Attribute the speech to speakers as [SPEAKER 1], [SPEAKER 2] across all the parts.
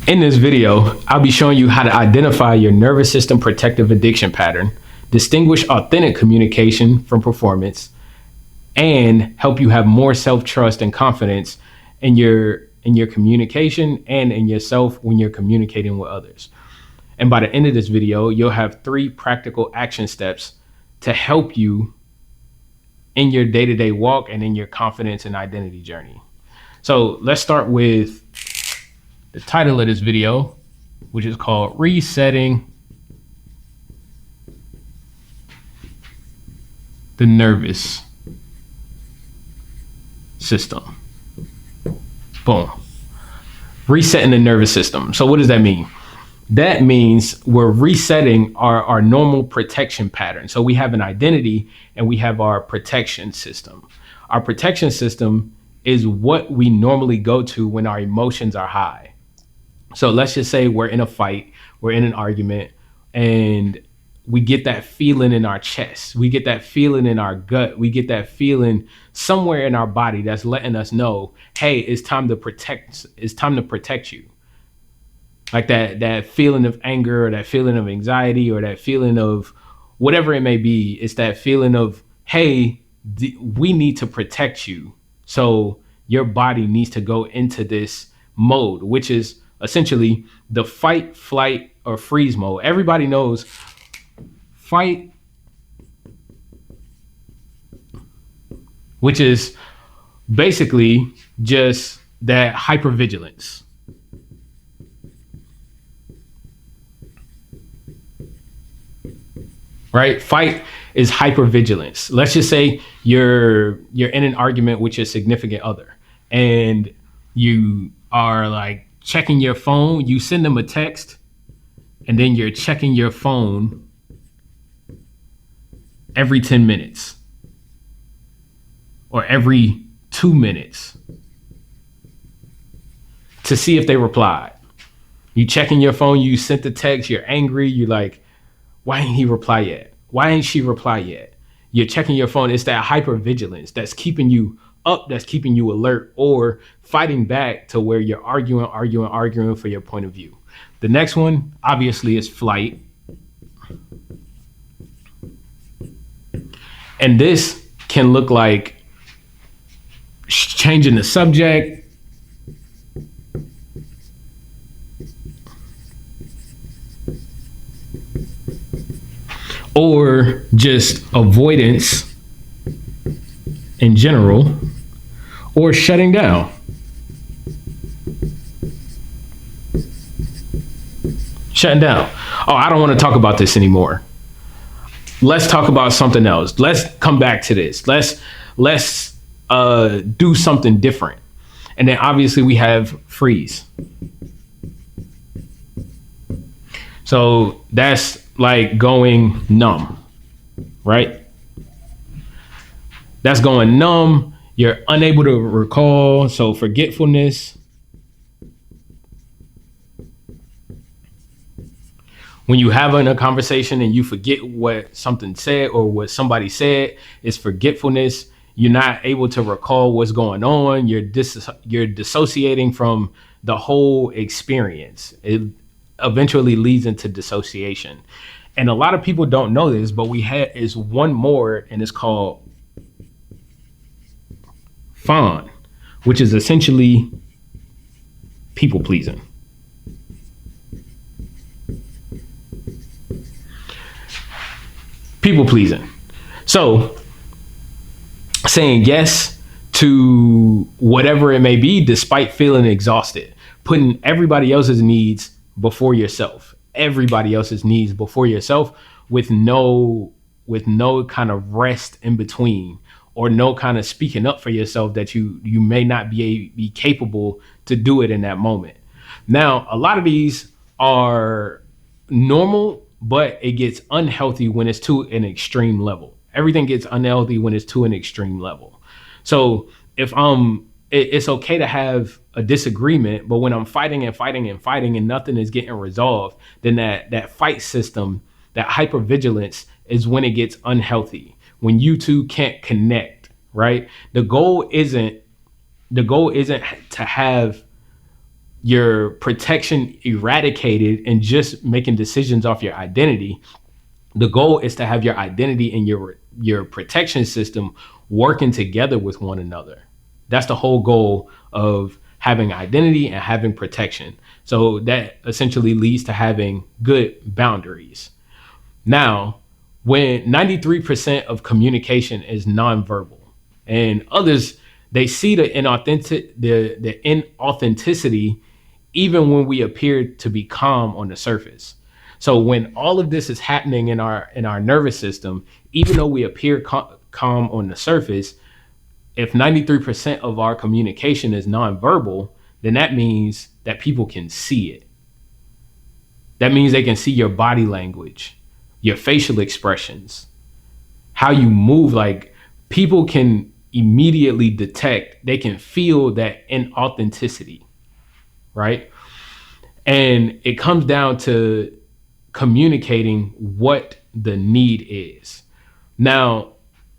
[SPEAKER 1] In this video, I'll be showing you how to identify your nervous system protective addiction pattern, distinguish authentic communication from performance, and help you have more self-trust and confidence in your communication and in yourself when you're communicating with others. And by the end of this video, you'll have 3 practical action steps to help you in your day-to-day walk and in your confidence and identity journey. So let's start with the title of this video, which is called Resetting the Nervous System. Boom. Resetting the nervous system. So what does that mean? That means we're resetting our normal protection pattern. So we have an identity and we have our protection system. Our protection system is what we normally go to when our emotions are high. So let's just say we're in a fight, we're in an argument, and we get that feeling in our chest. We get that feeling in our gut. We get that feeling somewhere in our body that's letting us know, hey, it's time to protect. It's time to protect you. Like that feeling of anger or that feeling of anxiety or that feeling of whatever it may be. It's that feeling of, hey, we need to protect you. So your body needs to go into this mode, which is essentially the fight, flight, or freeze mode. Everybody knows fight, which is basically just that hypervigilance. Right? Fight is hypervigilance. Let's just say you're in an argument with your significant other and you are like checking your phone. You send them a text and then you're checking your phone every 10 minutes or every 2 minutes to see if they replied. You checking your phone, you sent the text, you're angry, you're like, why ain't he reply yet? Why ain't she reply yet? You're checking your phone. It's that hypervigilance that's keeping you up, that's keeping you alert or fighting back to where you're arguing for your point of view. The next one, obviously, is flight. And this can look like changing the subject, or just avoidance in general, or shutting down. Shutting down. Oh, I don't want to talk about this anymore. Let's talk about something else. Let's come back to this. Let's do something different. And then obviously we have freeze. So that's like going numb, right? That's going numb. You're unable to recall. So forgetfulness. When you having a conversation and you forget what something said or what somebody said, it's forgetfulness. You're not able to recall what's going on. You're dissociating from the whole experience. It eventually leads into dissociation. And a lot of people don't know this, but is one more, and it's called fawn, which is essentially people pleasing. People pleasing. So saying yes to whatever it may be, despite feeling exhausted, putting everybody else's needs before yourself, everybody else's needs before yourself with no kind of rest in between or no kind of speaking up for yourself that you may not be capable to do it in that moment. Now, a lot of these are normal, but it gets unhealthy when it's to an extreme level. Everything gets unhealthy when it's to an extreme level. So if it's okay to have a disagreement, but when I'm fighting and nothing is getting resolved, then that fight system, that hypervigilance is when it gets unhealthy. When you two can't connect, right? The goal isn't to have your protection eradicated and just making decisions off your identity. The goal is to have your identity and your protection system working together with one another. That's the whole goal of having identity and having protection. So that essentially leads to having good boundaries. Now, when 93% of communication is nonverbal, and others, they see the inauthenticity even when we appear to be calm on the surface. So when all of this is happening in our nervous system, even though we appear calm on the surface, if 93% of our communication is nonverbal, then that means that people can see it. That means they can see your body language, your facial expressions, how you move. Like, people can immediately detect, they can feel that inauthenticity, right? And it comes down to communicating what the need is. Now,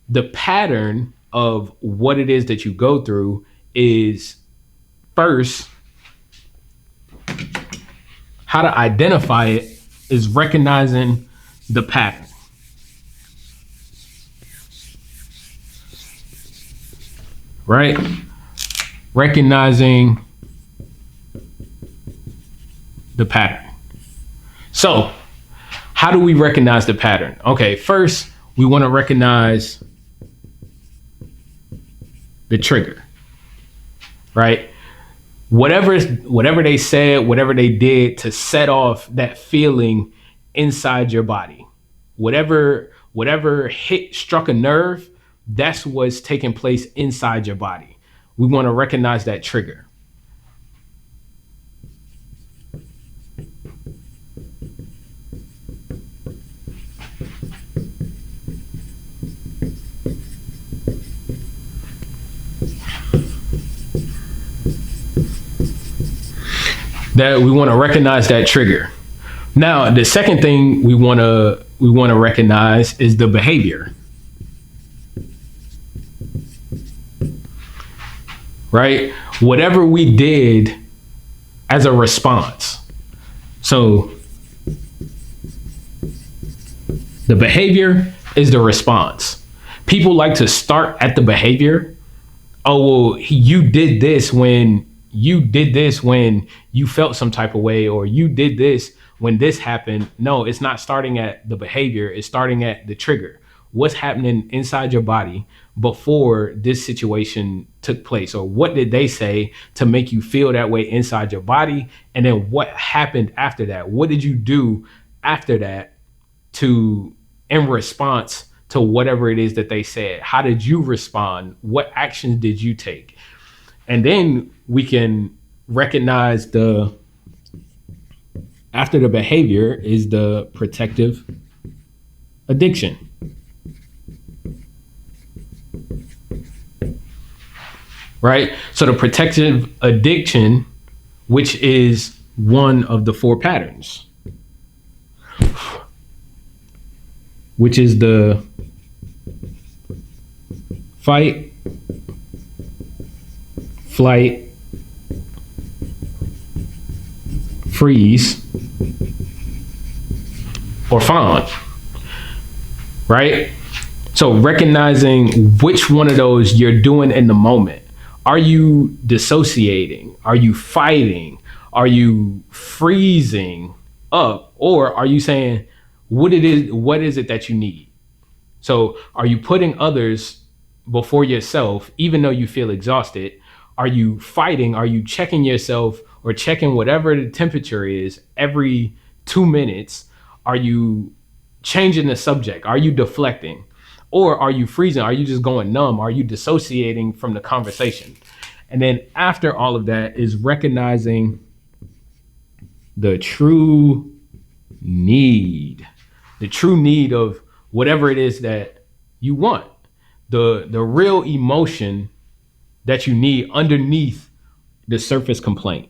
[SPEAKER 1] the pattern of what it is that you go through is, first, how to identify it is recognizing the pattern. Right? Recognizing the pattern. So, how do we recognize the pattern? Okay, first, we want to recognize the trigger, right? Whatever they said, whatever they did to set off that feeling inside your body, whatever struck a nerve, that's what's taking place inside your body. We want to recognize that trigger. That we want to recognize that trigger. Now, the second thing we want to recognize is the behavior. Right? Whatever we did as a response. So the behavior is the response. People like to start at the behavior. Oh, well, you did this when you felt some type of way, or you did this when this happened. No, it's not starting at the behavior. It's starting at the trigger. What's happening inside your body before this situation took place? Or what did they say to make you feel that way inside your body? And then what happened after that? What did you do after that in response to whatever it is that they said? How did you respond? What actions did you take? And then we can recognize after the behavior is the protective addiction. Right? So the protective addiction, which is one of the four patterns, which is the fight, flight, freeze, or fawn, right? So recognizing which one of those you're doing in the moment. Are you dissociating? Are you fighting? Are you freezing up? Or are you saying, what is it that you need? So are you putting others before yourself, even though you feel exhausted? Are you fighting? Are you checking yourself or checking whatever the temperature is every 2 minutes? Are you changing the subject? Are you deflecting? Or are you freezing? Are you just going numb? Are you dissociating from the conversation? And then after all of that is recognizing the true need of whatever it is that you want, the real emotion that you need underneath the surface complaint.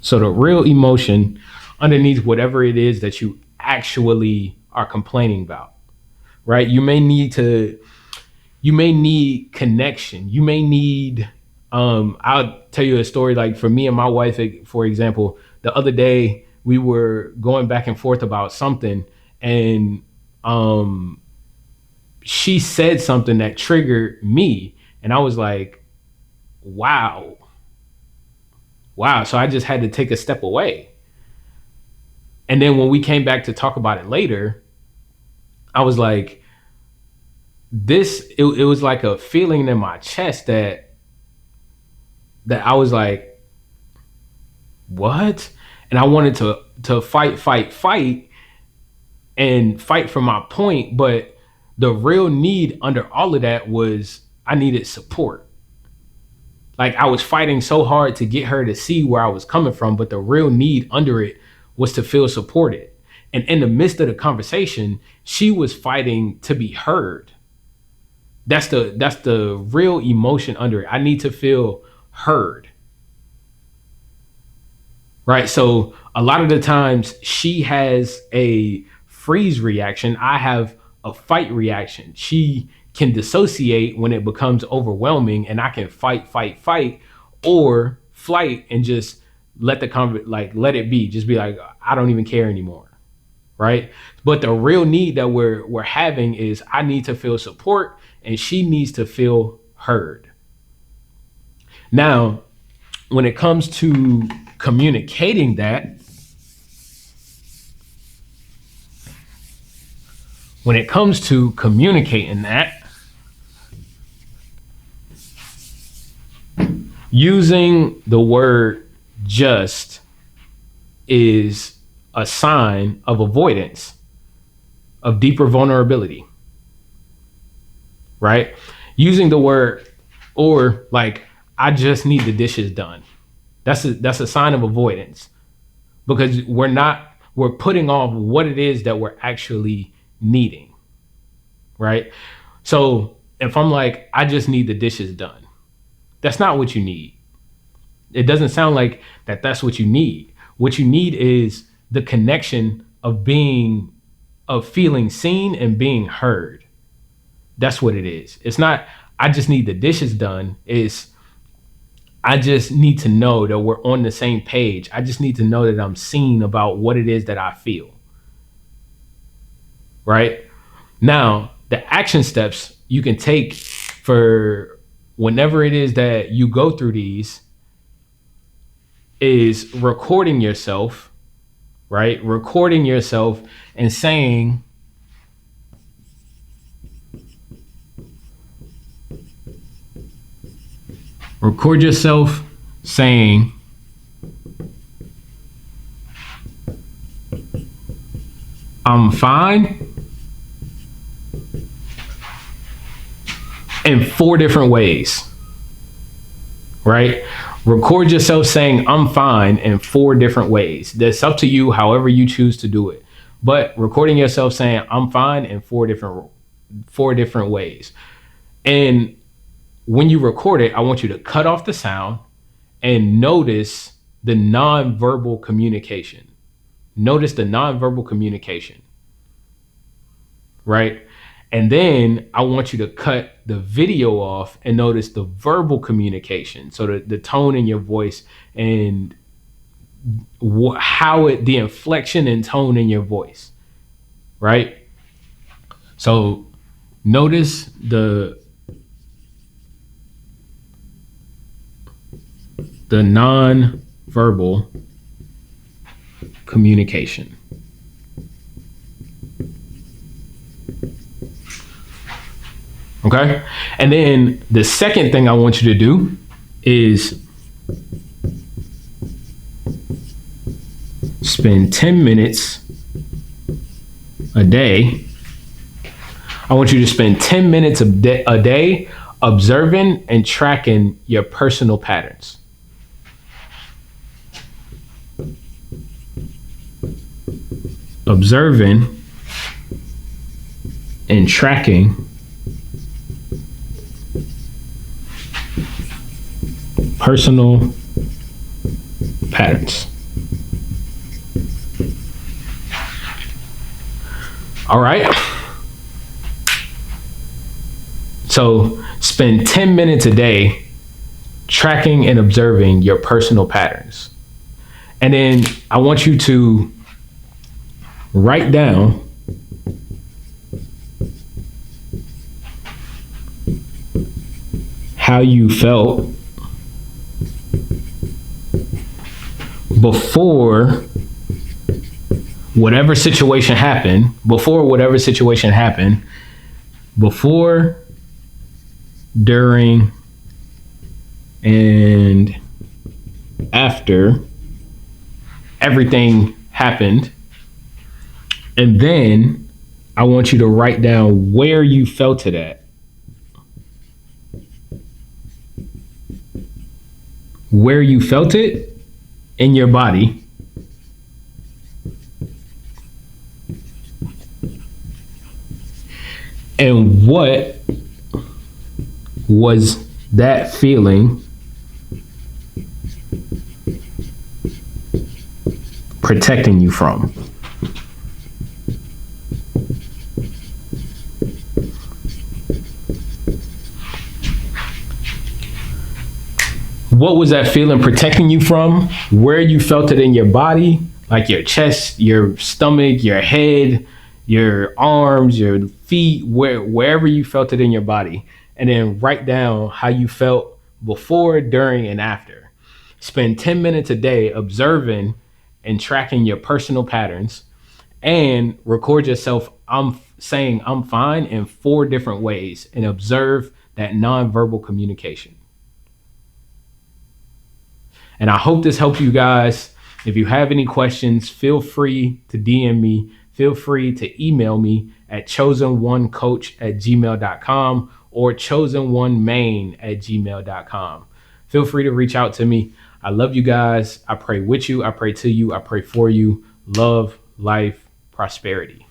[SPEAKER 1] So the real emotion underneath whatever it is that you actually are complaining about, right? You may need to you may need connection. You may need, I'll tell you a story. Like for me and my wife, for example, the other day we were going back and forth about something, and she said something that triggered me. And I was like, wow. Wow. So I just had to take a step away. And then when we came back to talk about it later, I was like, it was like a feeling in my chest that I was like, what? And I wanted to fight and fight for my point. But the real need under all of that was I needed support. Like I was fighting so hard to get her to see where I was coming from, but the real need under it was to feel supported. And in the midst of the conversation, she was fighting to be heard. That's the real emotion under it. I need to feel heard. Right? So a lot of the times she has a freeze reaction. I have a fight reaction. She can dissociate when it becomes overwhelming, and I can fight, or flight and just let let it be. Just be like, I don't even care anymore. Right? But the real need that we're having is I need to feel support and she needs to feel heard. Now, when it comes to communicating that, using the word just is a sign of avoidance, of deeper vulnerability, right? Using the word, or like, I just need the dishes done. That's a sign of avoidance, because we're putting off what it is that we're actually needing, right? So if I'm like, I just need the dishes done, that's not what you need. It doesn't sound like that's what you need. What you need is the connection of feeling seen and being heard. That's what it is. It's not, I just need the dishes done. It's, I just need to know that we're on the same page. I just need to know that I'm seen about what it is that I feel. Right? Now, the action steps you can take for whenever it is that you go through these is recording yourself, right? Recording yourself and saying, record yourself saying, I'm fine, in 4 different ways, right? Record yourself saying, I'm fine, in 4 different ways. That's up to you, however you choose to do it. But recording yourself saying, I'm fine, in 4 different ways. And when you record it, I want you to cut off the sound and notice the nonverbal communication. Notice the nonverbal communication, right? And then I want you to cut the video off and notice the verbal communication. So the tone in your voice and the inflection and tone in your voice, right? So notice the non-verbal communication. Okay? And then the second thing I want you to do is spend 10 minutes a day. I want you to spend 10 minutes a day observing and tracking your personal patterns. Observing and tracking personal patterns. All right. So spend 10 minutes a day tracking and observing your personal patterns. And then I want you to write down how you felt before whatever situation happened, before, during, and after everything happened. And then I want you to write down where you felt it at. Where you felt it in your body. And what was that feeling protecting you from? What was that feeling protecting you from? Where you felt it in your body, like your chest, your stomach, your head, your arms, your feet, wherever you felt it in your body. And then write down how you felt before, during, and after. Spend 10 minutes a day observing and tracking your personal patterns, and record yourself saying I'm fine in 4 different ways, and observe that nonverbal communication. And I hope this helps you guys. If you have any questions, feel free to DM me. Feel free to email me at chosen1coach@gmail.com or chosen1main@gmail.com. Feel free to reach out to me. I love you guys. I pray with you. I pray to you. I pray for you. Love, life, prosperity.